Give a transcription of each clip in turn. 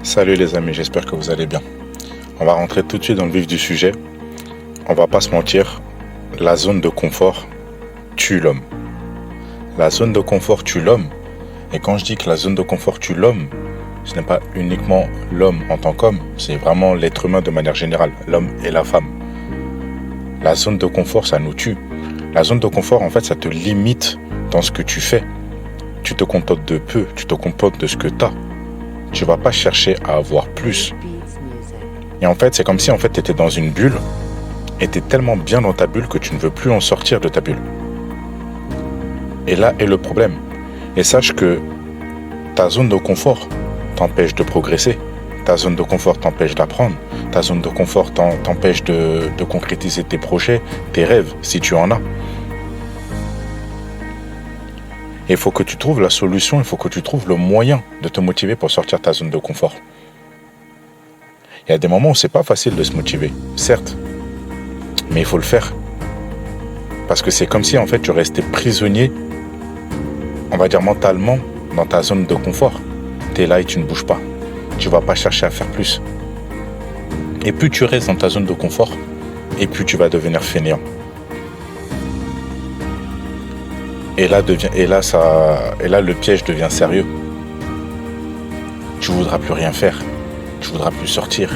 Salut les amis, j'espère que vous allez bien. On va rentrer tout de suite dans le vif du sujet. On va pas se mentir, la zone de confort tue l'homme. La zone de confort tue l'homme. Et quand je dis que la zone de confort tue l'homme, ce n'est pas uniquement l'homme en tant qu'homme, c'est vraiment l'être humain de manière générale, l'homme et la femme. La zone de confort, ça nous tue. La zone de confort, en fait, ça te limite dans ce que tu fais. Tu te contentes de peu, tu te contentes de ce que tu as. Tu vas pas chercher à avoir plus. Et en fait, c'est comme si tu étais dans une bulle et tu es tellement bien dans ta bulle que tu ne veux plus en sortir de ta bulle. Et là est le problème. Et sache que ta zone de confort t'empêche de progresser. Ta zone de confort t'empêche d'apprendre. Ta zone de confort t'empêche de concrétiser tes projets, tes rêves, si tu en as. Et il faut que tu trouves la solution, il faut que tu trouves le moyen de te motiver pour sortir de ta zone de confort. Il y a des moments où c'est pas facile de se motiver, certes, mais il faut le faire. Parce que c'est comme si en fait tu restais prisonnier, on va dire mentalement, dans ta zone de confort. Tu es là et tu ne bouges pas. Tu vas pas chercher à faire plus. Et plus tu restes dans ta zone de confort, et plus tu vas devenir fainéant. Et là, le piège devient sérieux. Tu voudras plus rien faire. Tu voudras plus sortir.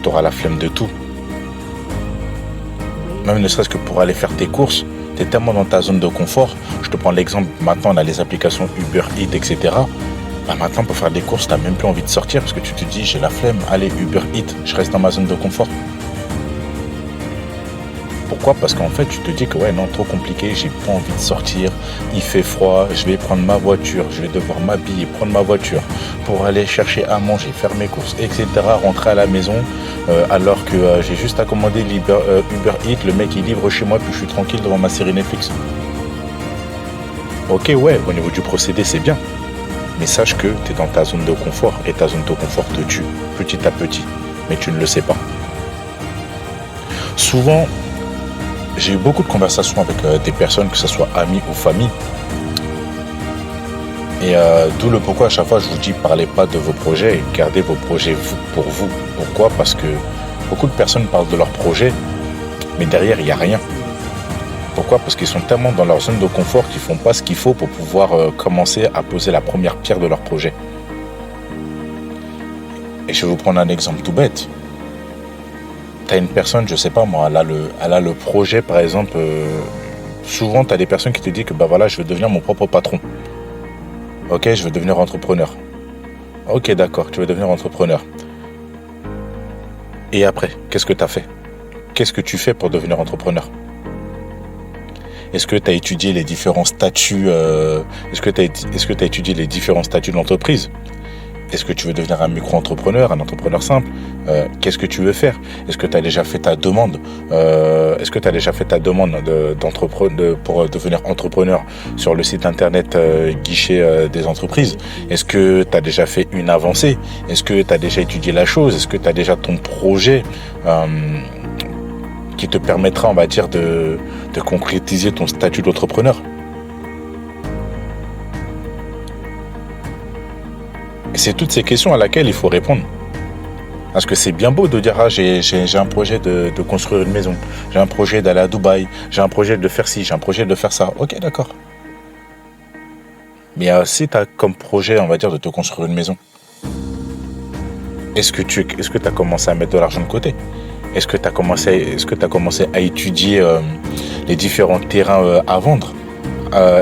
Tu auras la flemme de tout. Même ne serait-ce que pour aller faire tes courses, tu es tellement dans ta zone de confort. Je te prends l'exemple, maintenant on a les applications Uber Eats, etc. Maintenant pour faire des courses, tu n'as même plus envie de sortir parce que tu te dis j'ai la flemme, allez Uber Eats, je reste dans ma zone de confort. Pourquoi ? Parce qu'en fait, tu te dis que ouais, non, trop compliqué, j'ai pas envie de sortir, il fait froid, je vais prendre ma voiture, je vais devoir m'habiller, prendre ma voiture pour aller chercher à manger, faire mes courses, etc. Rentrer à la maison alors que j'ai juste à commander Uber Eats, le mec il livre chez moi, puis je suis tranquille devant ma série Netflix. Ok, ouais, au niveau du procédé, c'est bien. Mais sache que tu es dans ta zone de confort et ta zone de confort te tue petit à petit, mais tu ne le sais pas. Souvent, j'ai eu beaucoup de conversations avec des personnes, que ce soit amis ou famille. Et d'où le pourquoi à chaque fois je vous dis parlez pas de vos projets, gardez vos projets pour vous. Pourquoi ? Parce que beaucoup de personnes parlent de leurs projets, mais derrière il n'y a rien. Pourquoi ? Parce qu'ils sont tellement dans leur zone de confort qu'ils font pas ce qu'il faut pour pouvoir commencer à poser la première pierre de leur projet. Et je vais vous prendre un exemple tout bête. T'as une personne, je sais pas moi, elle a le projet par exemple, souvent t'as des personnes qui te disent que bah voilà, je veux devenir mon propre patron. Ok, je veux devenir entrepreneur. Ok, d'accord, tu veux devenir entrepreneur. Et après, qu'est-ce que t'as fait ? Qu'est-ce que tu fais pour devenir entrepreneur ? Est-ce que tu as étudié les différents statuts Est-ce que tu as étudié les différents statuts de l'entreprise ? Est-ce que tu veux devenir un micro-entrepreneur, un entrepreneur simple ? Qu'est-ce que tu veux faire ? Est-ce que tu as déjà fait ta demande pour devenir entrepreneur sur le site internet guichet des entreprises ? Est-ce que tu as déjà fait une avancée ? Est-ce que tu as déjà étudié la chose ? Est-ce que tu as déjà ton projet qui te permettra, on va dire, de concrétiser ton statut d'entrepreneur ? Et c'est toutes ces questions à laquelle il faut répondre. Parce que c'est bien beau de dire j'ai un projet de construire une maison, j'ai un projet d'aller à Dubaï, j'ai un projet de faire ci, j'ai un projet de faire ça. Ok, d'accord. Mais si tu as comme projet, on va dire, de te construire une maison, est-ce que tu as commencé à mettre de l'argent de côté ? Est-ce que tu as commencé à étudier les différents terrains à vendre ?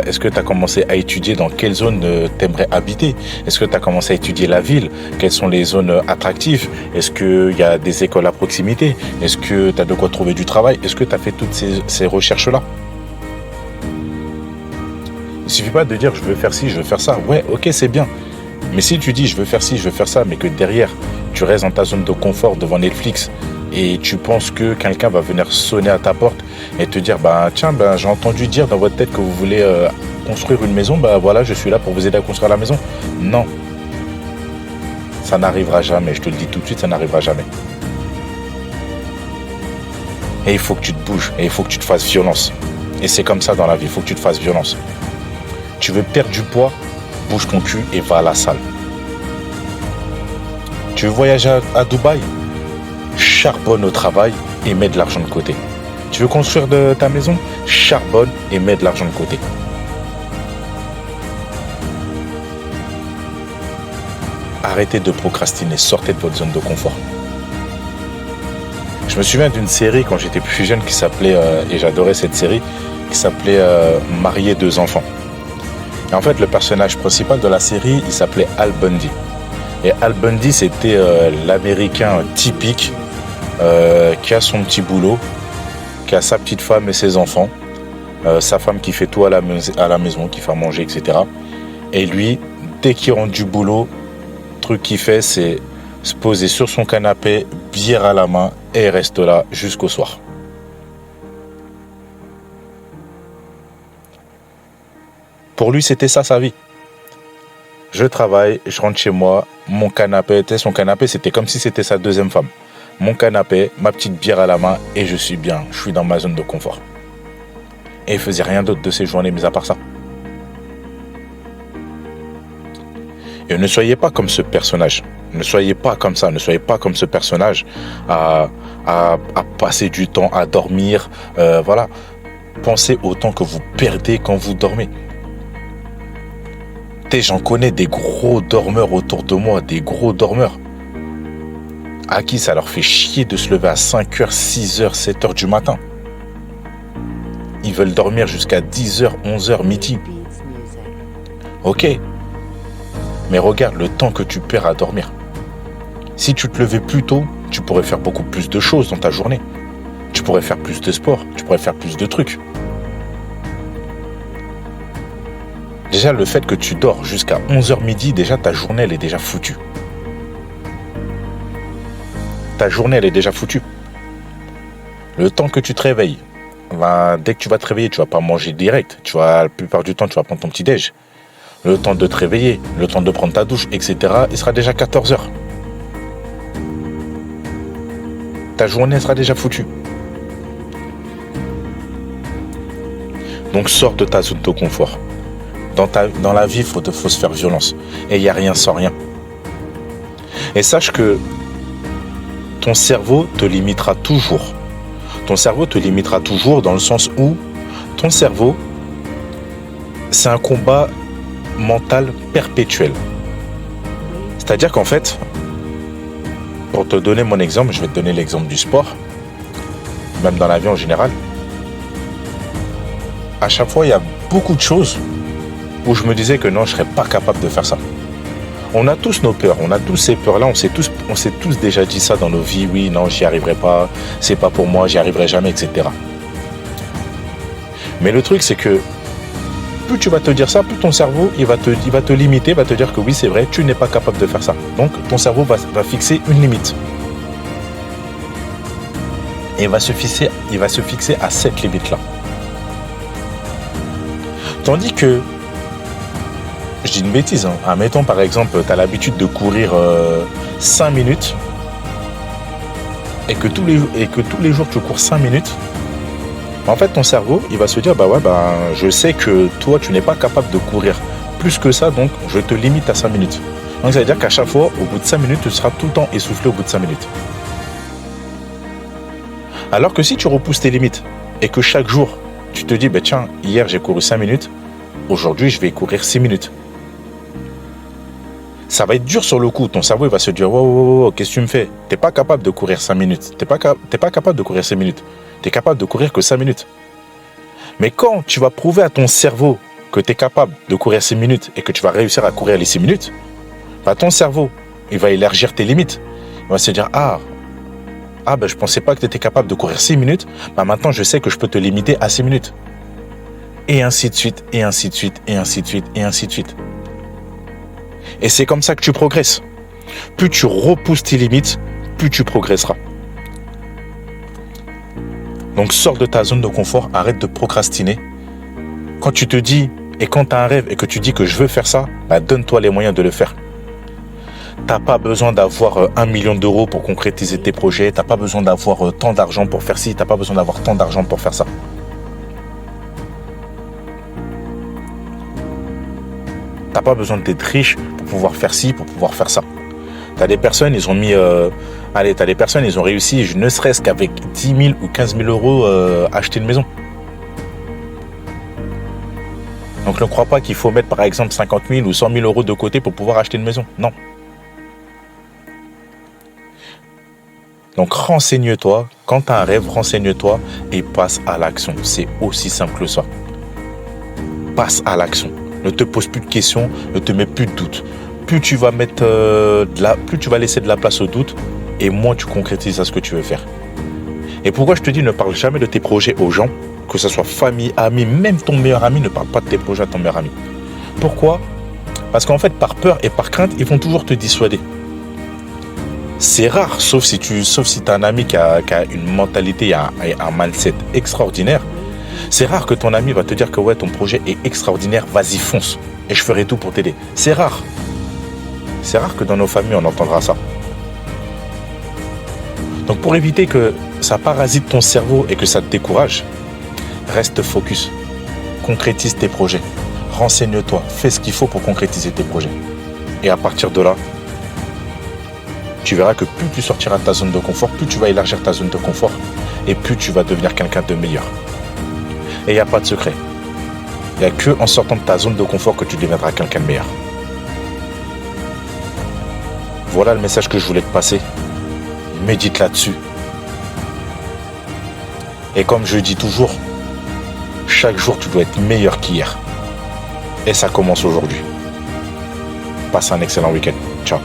Est-ce que tu as commencé à étudier dans quelle zone tu aimerais habiter ? Est-ce que tu as commencé à étudier la ville ? Quelles sont les zones attractives ? Est-ce qu'il y a des écoles à proximité ? Est-ce que tu as de quoi trouver du travail ? Est-ce que tu as fait toutes ces recherches-là ? Il ne suffit pas de dire je veux faire ci, je veux faire ça. Ouais, ok, c'est bien. Mais si tu dis je veux faire ci, je veux faire ça, mais que derrière, tu restes dans ta zone de confort devant Netflix et tu penses que quelqu'un va venir sonner à ta porte et te dire tiens, j'ai entendu dire dans votre tête que vous voulez construire une maison, voilà, je suis là pour vous aider à construire la maison. Non. Ça n'arrivera jamais, je te le dis tout de suite, ça n'arrivera jamais. Et il faut que tu te bouges, et il faut que tu te fasses violence. Et c'est comme ça dans la vie, il faut que tu te fasses violence. Tu veux perdre du poids, bouge ton cul et va à la salle. Tu veux voyager à Dubaï? Charbonne au travail et mets de l'argent de côté. Tu veux construire ta maison? Charbonne et mets de l'argent de côté. Arrêtez de procrastiner, sortez de votre zone de confort. Je me souviens d'une série quand j'étais plus jeune qui s'appelait, et j'adorais cette série, qui s'appelait Marier deux enfants. Et en fait, le personnage principal de la série, il s'appelait Al Bundy. Et Al Bundy, c'était l'Américain typique qui a son petit boulot, qui a sa petite femme et ses enfants, sa femme qui fait tout à la maison, qui fait à manger, etc. Et lui, dès qu'il rentre du boulot, le truc qu'il fait, c'est se poser sur son canapé, bière à la main, et il reste là jusqu'au soir. Pour lui, c'était ça sa vie. Je travaille, je rentre chez moi, mon canapé, son canapé, c'était comme si c'était sa deuxième femme. Mon canapé, ma petite bière à la main, et je suis bien, je suis dans ma zone de confort. Et il faisait rien d'autre de ses journées, mis à part ça. Et ne soyez pas comme ce personnage. Ne soyez pas comme ça. Ne soyez pas comme ce personnage à passer du temps à dormir. Voilà. Pensez au temps que vous perdez quand vous dormez. J'en connais des gros dormeurs autour de moi. Des gros dormeurs. À qui ça leur fait chier de se lever à 5h, 6h, 7h du matin. Ils veulent dormir jusqu'à 10h, 11h, midi. Ok. Mais regarde le temps que tu perds à dormir. Si tu te levais plus tôt, tu pourrais faire beaucoup plus de choses dans ta journée. Tu pourrais faire plus de sport, tu pourrais faire plus de trucs. Déjà, le fait que tu dors jusqu'à 11h midi, déjà ta journée, elle est déjà foutue. Ta journée, elle est déjà foutue. Le temps que tu te réveilles, dès que tu vas te réveiller, tu vas pas manger direct. La plupart du temps, tu vas prendre ton petit déj. Le temps de te réveiller, le temps de prendre ta douche, etc. Il sera déjà 14h. Ta journée sera déjà foutue. Donc sors de ta zone de confort. Dans la vie, il faut se faire violence. Et il n'y a rien sans rien. Et sache que ton cerveau te limitera toujours. Ton cerveau te limitera toujours dans le sens où ton cerveau, c'est un combat mental perpétuel. C'est-à-dire qu'en fait, pour te donner mon exemple, je vais te donner l'exemple du sport, même dans la vie en général. À chaque fois, il y a beaucoup de choses où je me disais que non, je ne serais pas capable de faire ça. On a tous nos peurs, on a tous ces peurs-là, on s'est tous déjà dit ça dans nos vies, oui, non, j'y arriverai pas, c'est pas pour moi, j'y arriverai jamais, etc. Mais le truc, c'est que plus tu vas te dire ça, plus ton cerveau il va te limiter, va te dire que oui, c'est vrai, tu n'es pas capable de faire ça. Donc ton cerveau va fixer une limite. Et il va se fixer à cette limite-là. Tandis que, je dis une bêtise, admettons par exemple, tu as l'habitude de courir 5 minutes et que tous les jours tu cours 5 minutes, en fait ton cerveau il va se dire je sais que toi tu n'es pas capable de courir plus que ça, donc je te limite à 5 minutes. Donc ça veut dire qu'à chaque fois, au bout de 5 minutes, tu seras tout le temps essoufflé au bout de 5 minutes. Alors que si tu repousses tes limites et que chaque jour tu te dis tiens, hier j'ai couru 5 minutes, aujourd'hui je vais courir 6 minutes. Ça va être dur sur le coup. Ton cerveau il va se dire wow, qu'est-ce que tu me fais? T'es pas capable de courir 5 minutes. T'es pas capable de courir 5 minutes. T'es capable de courir que 5 minutes. Mais quand tu vas prouver à ton cerveau que tu es capable de courir 6 minutes et que tu vas réussir à courir les 6 minutes, ton cerveau il va élargir tes limites. Il va se dire je pensais pas que tu étais capable de courir 6 minutes. Maintenant je sais que je peux te limiter à 6 minutes. Et ainsi de suite, et ainsi de suite, et ainsi de suite, et ainsi de suite. Et c'est comme ça que tu progresses. Plus tu repousses tes limites, plus tu progresseras. Donc sors de ta zone de confort, arrête de procrastiner. Quand tu te dis, et quand tu as un rêve et que tu dis que je veux faire ça, donne-toi les moyens de le faire. T'as pas besoin d'avoir 1 million d'euros pour concrétiser tes projets, t'as pas besoin d'avoir tant d'argent pour faire ci, t'as pas besoin d'avoir tant d'argent pour faire ça. T'as pas besoin d'être riche pour pouvoir faire ci, pour pouvoir faire ça. T'as des personnes, ils ont mis... t'as des personnes, ils ont réussi, ne serait-ce qu'avec 10 000 ou 15 000 euros, acheter une maison. Donc ne crois pas qu'il faut mettre par exemple 50 000 ou 100 000 euros de côté pour pouvoir acheter une maison. Non. Donc renseigne-toi. Quand tu as un rêve, renseigne-toi et passe à l'action. C'est aussi simple que ça. Passe à l'action. Ne te pose plus de questions, ne te mets plus de doutes. Plus tu vas mettre plus tu vas laisser de la place au doute, et moins tu concrétises à ce que tu veux faire. Et pourquoi je te dis ne parle jamais de tes projets aux gens, que ce soit famille, amis, même ton meilleur ami, ne parle pas de tes projets à ton meilleur ami. Pourquoi ? Parce qu'en fait, par peur et par crainte, ils vont toujours te dissuader. C'est rare, sauf si tu as un ami qui a une mentalité, un mindset extraordinaire. C'est rare que ton ami va te dire que ouais, ton projet est extraordinaire, vas-y fonce, et je ferai tout pour t'aider. C'est rare. C'est rare que dans nos familles, on entendra ça. Donc pour éviter que ça parasite ton cerveau et que ça te décourage, reste focus. Concrétise tes projets. Renseigne-toi. Fais ce qu'il faut pour concrétiser tes projets. Et à partir de là, tu verras que plus tu sortiras de ta zone de confort, plus tu vas élargir ta zone de confort et plus tu vas devenir quelqu'un de meilleur. Et il n'y a pas de secret. Il n'y a qu'en sortant de ta zone de confort que tu deviendras quelqu'un de meilleur. Voilà le message que je voulais te passer. Médite là-dessus. Et comme je dis toujours, chaque jour tu dois être meilleur qu'hier. Et ça commence aujourd'hui. Passe un excellent week-end. Ciao.